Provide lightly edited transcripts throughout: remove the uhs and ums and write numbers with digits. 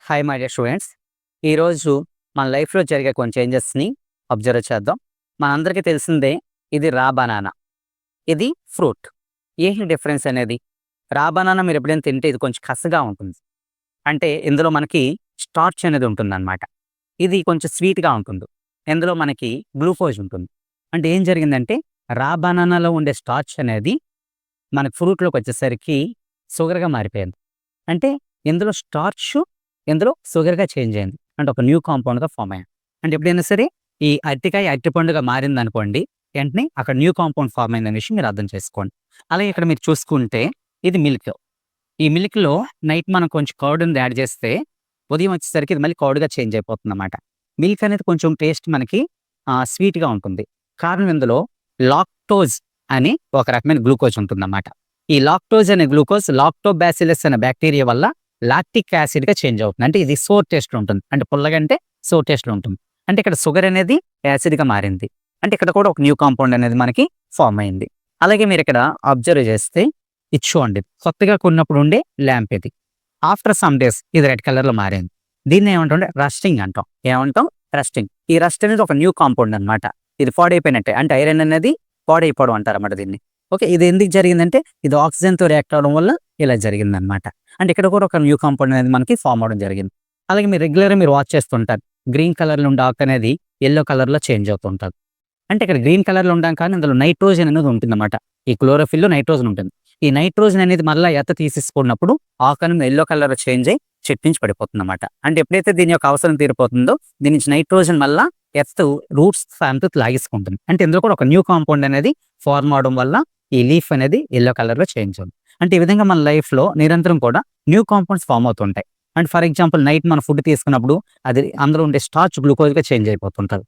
Hi my dear students. ఈరోజు మన లైఫ్‌లో జరిగే కొన్ని చేంజెస్‌ని అబ్జర్వ్ చేద్దాం. మనందరికీ తెలిసిందే ఇది రా బనానా. ఇది ఫ్రూట్. ఏంటి డిఫరెన్స్ అనేది? రా బనానా మీరు ఎప్పుడైనా తింటే ఇది కొంచెం కసగా ఉంటుంది. అంటే ఇందులో మనకి స్టార్చ్ అనేది ఉంటుందన్నమాట. ఇది కొంచెం స్వీట్‌గా ఉంటుంది. ఇందులో మనకి గ్లూకోజ్ ఉంటుంది. అంటే ఏం జరిగిందంటే రా బనానాలో ఉండే స్టార్చ్ అనేది మనకు ఫ్రూట్‌లోకి వచ్చేసరికి షుగర్‌గా మారిపోయింది. అంటే ఇందులో స్టార్చు, ఇందులో షుగర్‌గా చేంజ్ అయింది. అంటే ఒక న్యూ కాంపౌండ్‌గా ఫార్మ్ అయ్యింది. అంటే ఎప్పుడైనా సరే ఈ అరటికాయ అరటిపండుగా మారిందనుకోండి, వెంటనే అక్కడ న్యూ కాంపౌండ్ ఫార్మ్ అయిందనే విషయం మీరు అర్థం చేసుకోండి. అలాగే ఇక్కడ మీరు చూసుకుంటే ఇది మిల్క్. ఈ మిల్క్‌లో నైట్ మనం కొంచెం కర్డ్‌ని యాడ్ చేస్తే ఉదయం వచ్చేసరికి ఇది మళ్ళీ కర్డ్‌గా చేంజ్ అయిపోతుందన్నమాట. మిల్క్ అనేది కొంచెం టేస్ట్ మనకి స్వీట్‌గా ఉంటుంది. కారణం ఇందులో లాక్టోజ్ అని ఒక రకమైన గ్లూకోజ్ ఉంటుందన్నమాట. ఈ లాక్టోజ్ అనే గ్లూకోజ్ లాక్టోబాసిల్లస్ అనే బ్యాక్టీరియా వల్ల లాక్టిక్ యాసిడ్‌గా చేంజ్ అవుతుంది. అంటే ఇది సోర్ టేస్ట్‌లో ఉంటుంది. అంటే పుల్లగా అంటే సోర్ టేస్ట్‌లో ఉంటుంది. అంటే ఇక్కడ షుగర్ అనేది యాసిడ్‌గా మారింది. అంటే ఇక్కడ కూడా ఒక న్యూ కాంపౌండ్ అనేది మనకి ఫార్మ్ అయింది. అలాగే మీరు ఇక్కడ అబ్జర్వ్ చేస్తే ఇది చూడండి. కొత్తగా కొన్నప్పుడు ఉండే ల్యాంప్ ఇది. ఆఫ్టర్ సమ్ డేస్ ఇది రెడ్ కలర్‌లో మారింది. దీన్ని ఏమంటాం రస్టింగ్ అంటాం. ఏమంటాం? రస్టింగ్. ఈ రస్ట్ అనేది ఒక న్యూ కాంపౌండ్ అన్నమాట. ఇది పాడైపోయినట్టే. అంటే ఐరన్ అనేది పాడైపోవడం అంటారన్నమాట దీన్ని. ఓకే. ఇది ఎందుకు జరిగిందంటే ఇది ఆక్సిజన్‌తో రియాక్ట్ అవ్వడం వల్ల ఇలా జరిగిందన్నమాట. అంటే ఇక్కడ కూడా ఒక న్యూ కాంపౌండ్ అనేది మనకి ఫార్మ్ అవ్వడం జరిగింది. అలాగే మీరు రెగ్యులర్‌గా మీరు వాచ్ చేస్తుంటారు. గ్రీన్ కలర్‌లో ఉండే ఆకు అనేది యెల్లో కలర్‌లో చేంజ్ అవుతుంటది. అంటే ఇక్కడ గ్రీన్ కలర్‌లో ఉండం కానీ అందులో నైట్రోజన్ అనేది ఉంటుందన్నమాట. ఈ క్లోరోఫిల్‌లో నైట్రోజన్ ఉంటుంది. ఈ నైట్రోజన్ అనేది మళ్ళా ఎర్త్ తీసేసుకున్నప్పుడు ఆకు అనేది యెల్లో కలర్‌లో చేంజ్ అయ్యి చెట్టు నుంచి పడిపోతుందన్నమాట. అంటే ఎప్పుడైతే దీని యొక్క అవసరం తీరిపోతుందో దీని నుంచి నైట్రోజన్ మళ్ళా ఎర్త్ రూట్స్ ఫామ్‌తో లాగేసుకుంటుంది. అంటే ఇందులో కూడా ఒక న్యూ కాంపౌండ్ అనేది ఫార్మ్ అవ్వడం వల్ల ఈ లీఫ్ అనేది యెల్లో కలర్‌లో చేంజ్ అవుతుంది. అంటే ఈ విధంగా మన లైఫ్‌లో నిరంతరం కూడా న్యూ కాంపౌండ్స్ ఫార్మ్ అవుతుంటాయి. అండ్ ఫర్ ఎగ్జాంపుల్ నైట్ మనం ఫుడ్ తీసుకున్నప్పుడు అది అందులో ఉండే స్టార్చ్ గ్లూకోజ్‌గా చేంజ్ అయిపోతుంటది.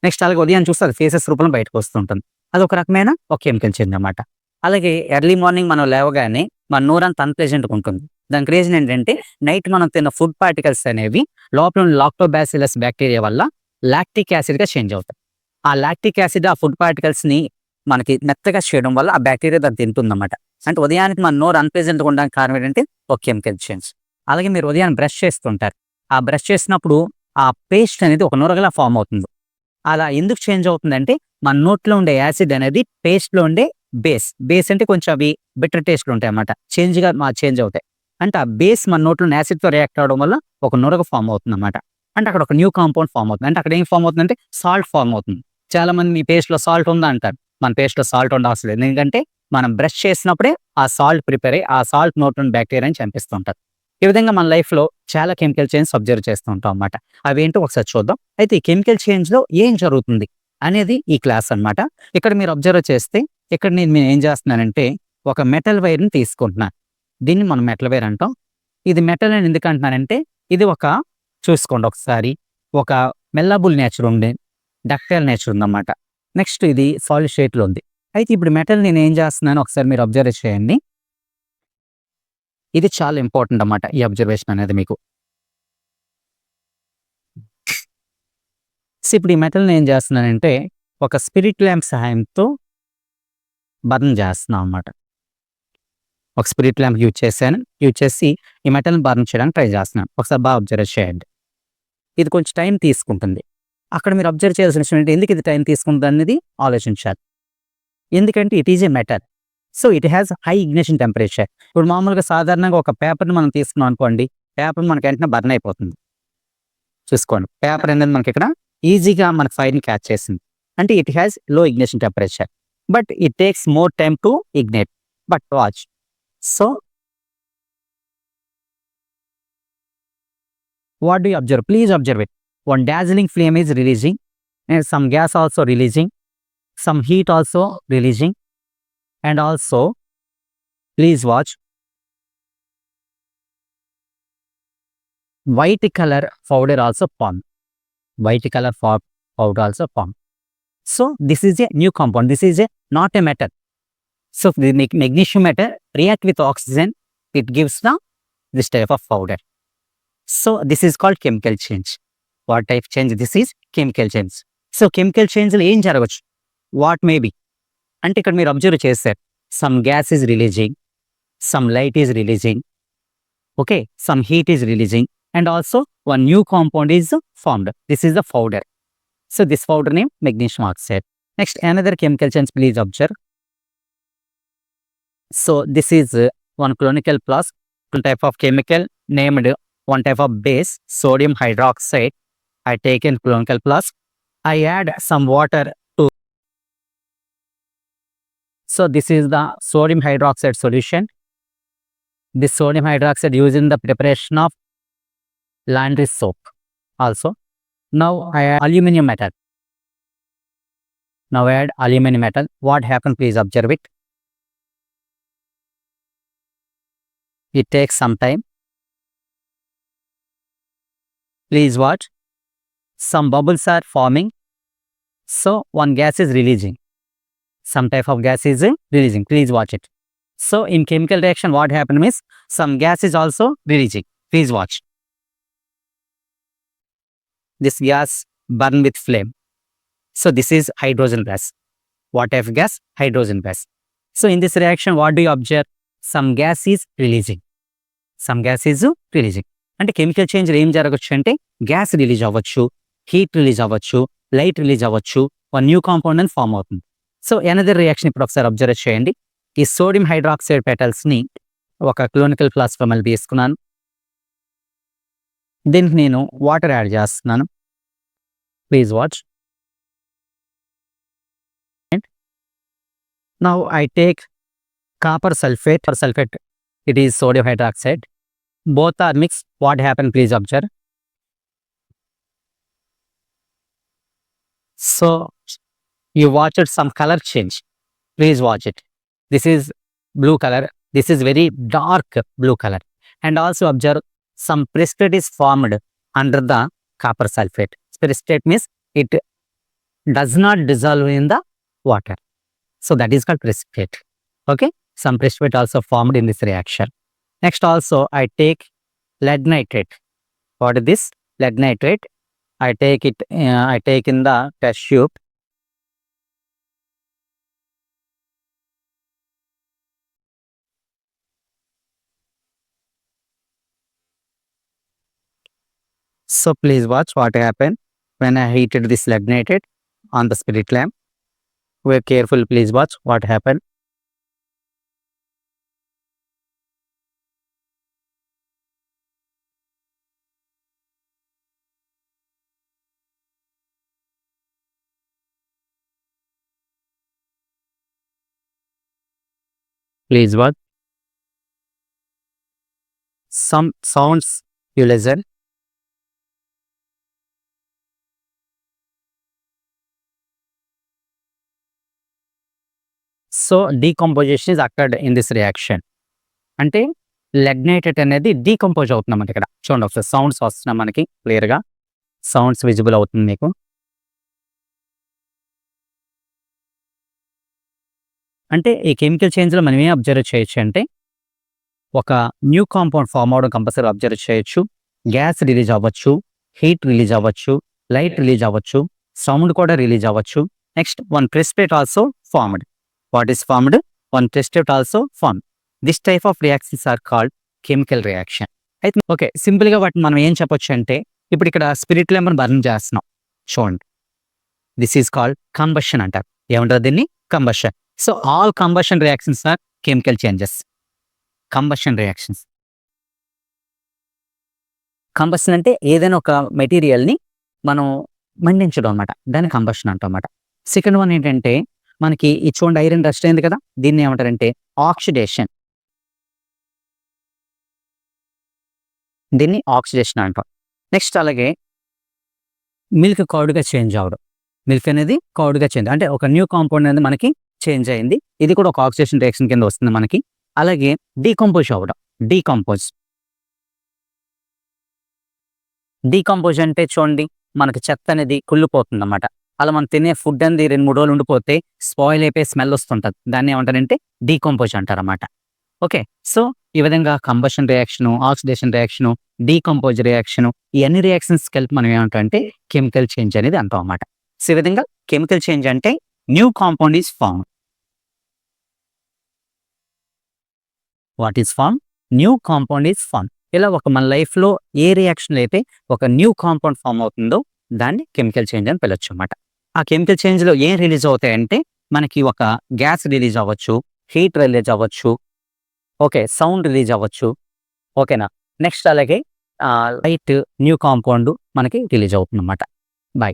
నెక్స్ట్ అలాగే ఉదయం చూస్తే అది ఫేసెస్ రూపంలో బయటకు వస్తుంటుంది. అదొక రకమైన ఒక కెమికల్ చేంజ్ అన్నమాట. అలాగే ఎర్లీ మార్నింగ్ మనం లేవగానే మన నోరంతా అన్‌ప్లెజెంట్‌గా ఉంటుంది. దానికి రీజన్ ఏంటంటే నైట్ మనం తిన్న ఫుడ్ పార్టికల్స్ అనేవి లోపల ఉన్న లాక్టోబాసిల్లస్ బ్యాక్టీరియా వల్ల లాక్టిక్ యాసిడ్‌గా చేంజ్ అవుతాయి. ఆ లాక్టిక్ యాసిడ్ ఆ ఫుడ్ పార్టికల్స్‌ని మనకి మెత్తగా చేయడం వల్ల ఆ బ్యాక్టీరియా దాన్ని తింటుందన్నమాట. అంటే ఉదయానికి మన నోరు అన్‌ప్లెజెంట్‌గా ఉండడానికి కారణం ఏంటంటే ఒక కెమికల్ చేంజ్. అలాగే మీరు ఉదయాన్నే బ్రష్ చేస్తుంటారు. ఆ బ్రష్ చేసినప్పుడు ఆ పేస్ట్ అనేది ఒక నురగలా ఫార్మ్ అవుతుంది. అలా ఎందుకు చేంజ్ అవుతుందంటే మన నోట్లో ఉండే యాసిడ్ అనేది పేస్ట్‌లో ఉండే బేస్ అంటే కొంచెం అవి బిటర్ టేస్ట్‌లో ఉంటాయన్నమాట. చేంజ్ అవుతాయి. అంటే ఆ బేస్ మన నోట్లో ఉన్న యాసిడ్‌తో రియాక్ట్ అవ్వడం వల్ల ఒక నురగ ఫార్మ్ అవుతుందన్నమాట. అంటే అక్కడ ఒక న్యూ కాంపౌండ్ ఫార్మ్ అవుతుంది. అంటే అక్కడ ఏం ఫార్మ్ అవుతుందంటే సాల్ట్ ఫార్మ్ అవుతుంది. చాలా మంది మీ పేస్ట్‌లో సాల్ట్ ఉందా అంటారు. మన పేస్ట్‌లో సాల్ట్ ఉండవసరం లేదు. ఎందుకంటే మనం బ్రష్ చేసినప్పుడే ఆ సాల్ట్ ప్రిపేర్ అయ్యి ఆ సాల్ట్ నోట్లోని బ్యాక్టీరియాని చంపేస్తుంటది. ఈ విధంగా మన లైఫ్‌లో చాలా కెమికల్ చేంజెస్ అబ్జర్వ్ చేస్తూ ఉంటాం అన్నమాట. అవేంటో ఒకసారి చూద్దాం. అయితే ఈ కెమికల్ చేంజ్‌లో ఏం జరుగుతుంది అనేది ఈ క్లాస్ అన్నమాట. ఇక్కడ మీరు అబ్జర్వ్ చేస్తే ఇక్కడ నేను ఏం చేస్తున్నానంటే ఒక మెటల్ వైర్‌ని తీసుకుంటున్నాను. దీన్ని మనం మెటల్ వైర్ అంటాం. ఇది మెటల్ అని ఎందుకు అంటున్నానంటే ఇది ఒక చూసుకోండి ఒకసారి ఒక మెల్లబుల్ నేచర్ ఉంది. డక్టైల్ నేచర్ ఉందన్నమాట. నెక్స్ట్ ఇది సాలిడ్ స్టేట్‌లో ఉంది. అయితే ఇప్పుడు మెటల్ నేను ఏం చేస్తున్నానో ఒకసారి మీరు అబ్జర్వ్ చేయండి. ఇది చాలా ఇంపార్టెంట్ అన్నమాట. ఈ అబ్జర్వేషన్ అనేది మీకు. సో, ఇప్పుడు ఈ మెటల్‌ని ఏం చేస్తున్నానంటే ఒక స్పిరిట్ ల్యాంప్ సహాయంతో బర్న్ చేస్తున్నాం అన్నమాట. ఒక స్పిరిట్ ల్యాంప్ యూజ్ చేశాను. యూజ్ చేసి ఈ మెటల్‌ని బర్న్ చేయడానికి ట్రై చేస్తున్నాను. ఒకసారి బాగా అబ్జర్వ్ చేయండి. ఇది కొంచెం టైం తీసుకుంటుంది. అక్కడ మీరు అబ్జర్వ్ చేయాల్సిన విషయం ఏంటి? ఎందుకు ఇది టైం తీసుకుంటుంది అనేది ఆలోచించాలి. ఎందుకంటే it is a metal. So, it has high ignition temperature. ఇప్పుడు మామూలుగా సాధారణంగా ఒక పేపర్‌ని మనం తీసుకున్నాం అనుకోండి. పేపర్ మనకి వెంటనే బర్న్ అయిపోతుంది. చూసుకోండి. పేపర్ అనేది మనకి ఇక్కడ ఈజీగా మన ఫైర్‌ని క్యాచ్ చేసింది. అంటే ఇట్ హాస్ లో ignition temperature. But it takes more time to ignite. But watch. So, what do you observe? Please observe it. One dazzling flame is releasing and some gas also releasing, some heat also releasing, and also please watch white color powder also formed. White color powder also formed. So this is a new compound. This is not a metal. So the magnesium metal react with oxygen. It gives this type of powder. So this is called chemical change. What type change? This is chemical change. So chemical change లో ఏం జరగచ్చు? What may be అంటే ఇక్కడ మీరు observe చేశారు. Some gas is releasing, some light is releasing, okay, some heat is releasing, and also one new compound is formed. This is the powder. So this powder name magnesium oxide. Next, another chemical change, please observe. So this is one conical plus, one type of chemical named one type of base, sodium hydroxide. I take in conical plus. I add some water to. So this is the sodium hydroxide solution. This sodium hydroxide used in the preparation of laundry soap also. Now I add aluminum metal. Now I add aluminum metal. What happened? Please observe it. It takes some time. Please watch. Some bubbles are forming. So one gas is releasing. Some type of gas is releasing. Please watch it. So in chemical reaction, what happened is some gas is also releasing. Please watch. This gas burn with flame. So this is hydrogen gas. What type of gas? Hydrogen gas. So in this reaction, what do you observe? Some gas is releasing. Some gas is releasing. అంటే chemical change ఏం జరగచ్చు అంటే gas release అవ్వచ్చు, heat release అవ్వచ్చు, light release అవ్వచ్చు, ఒక new compound అని form అవుతుంది. సో ఎనదర్ రియాక్షన్ ఇప్పుడు ఒకసారి అబ్జర్వ్ చేయండి. ఈ సోడియం హైడ్రాక్సైడ్ పెటల్స్ ని ఒక క్లోనికల్ ఫ్లాస్క్ మళ్ళీ తీసుకున్నాను. దీనికి నేను వాటర్ యాడ్ చేస్తున్నాను. Please watch. Now I take copper sulfate. It is sodium hydroxide. Both are mixed. What happened? Please observe. So you watched some color change. Please watch it. This is blue color. This is very dark blue color. And also observe some precipitate is formed under the copper sulfate. Precipitate means it does not dissolve in the water. So that is called precipitate. Okay. Some precipitate also formed in this reaction. Next also I take lead nitrate. What is this? Lead nitrate. I take in the test tube. So please watch what happened when I heated this lead nitrate on the spirit lamp. We're careful. Please watch what happened. Please watch. Some sounds you listen. So decomposition is occurred in this reaction. అంటే lead nitrate అనేది decompose అవుతుంది మనకి. ఇక్కడ చూడండి ఒకసారి sounds వస్తున్నాయి మనకి క్లియర్గా. సౌండ్స్ విజిబుల్ అవుతుంది మీకు. అంటే ఈ కెమికల్ చేంజ్లో మనం ఏం అబ్జర్వ్ చేయొచ్చు అంటే ఒక న్యూ కాంపౌండ్ ఫామ్ అవడం కంపల్సరీ అబ్జర్వ్ చేయొచ్చు. గ్యాస్ రిలీజ్ అవ్వచ్చు, హీట్ రిలీజ్ అవ్వచ్చు, లైట్ రిలీజ్ అవ్వచ్చు, సౌండ్ కూడా రిలీజ్ అవ్వచ్చు. Next one precipitate also formed. What is formed? One precipitate also formed. This type of reactions are called chemical reaction. అయితే okay, సింపుల్గా వాటిని మనం ఏం చెప్పొచ్చు అంటే ఇప్పుడు ఇక్కడ స్పిరిట్ లెమన్ బర్న్ చేస్తున్నాం చూడండి. దిస్ ఈజ్ కాల్డ్ కంబషన్ అంటారు. ఏమంటారు దీన్ని? Combustion. So all combustion reactions are chemical changes. Combustion reactions. Combustion అంటే ఏదైనా ఒక మెటీరియల్ని మనం మండించడం అనమాట, దాన్ని కంబషన్ అంటాం అన్నమాట. సెకండ్ వన్ ఏంటంటే మనకి ఈ చూడండి ఐరన్ రస్ట్ అయింది కదా, దీన్ని ఏమంటారంటే ఆక్సిడేషన్. దీన్ని ఆక్సిడేషన్ అంటాం. నెక్స్ట్ అలాగే మిల్క్ కౌడ్గా చేంజ్ అవ్వడం. మిల్క్ అనేది కౌడ్గా చేంజ్ అంటే ఒక న్యూ కాంపౌండ్ అనేది మనకి చేంజ్ అయింది. ఇది కూడా ఒక ఆక్సిడేషన్ రియాక్షన్ కింద వస్తుంది మనకి. అలాగే డీకంపోజ్ అవ్వడం. డీకంపోజ్ అంటే చూడండి మనకి చెత్త అనేది కుళ్ళిపోతుంది అన్నమాట. అలా మనం తినే ఫుడ్ అనేది 2-3 రోజులు ఉండిపోతే స్పాయిల్ అయిపోయి స్మెల్ వస్తుంటుంది. దాన్ని ఏమంటారంటే డీకంపోజ్ అంటారు అన్నమాట. ఓకే, సో ఈ విధంగా combustion reaction, oxidation reaction, decompose reaction, ఈ అన్ని రియాక్షన్స్ కలిపి మనం ఏమంటామంటే కెమికల్ చేంజ్ అనేది అంటాం అన్నమాట. సో ఈ విధంగా కెమికల్ చేంజ్ అంటే new compound is form. What is form? New compound is form. ఇలా ఒక మన లైఫ్‌లో ఏ రియాక్షన్‌లో అయితే ఒక న్యూ కాంపౌండ్ ఫార్మ్ అవుతుందో దాన్ని కెమికల్ చేంజ్ అని పిలవచ్చు అన్నమాట. ఆ కెమికల్ చేంజ్‌లో ఏం రిలీజ్ అవుతాయంటే మనకి ఒక గ్యాస్ రిలీజ్ అవ్వచ్చు, హీట్ రిలీజ్ అవ్వచ్చు, ఓకే. సౌండ్ రిలీజ్ అవ్వచ్చు. ఓకేనా? నెక్స్ట్ అలాగే లైట్ న్యూ కాంపౌండ్ మనకి రిలీజ్ అవుతుందన్నమాట. బై.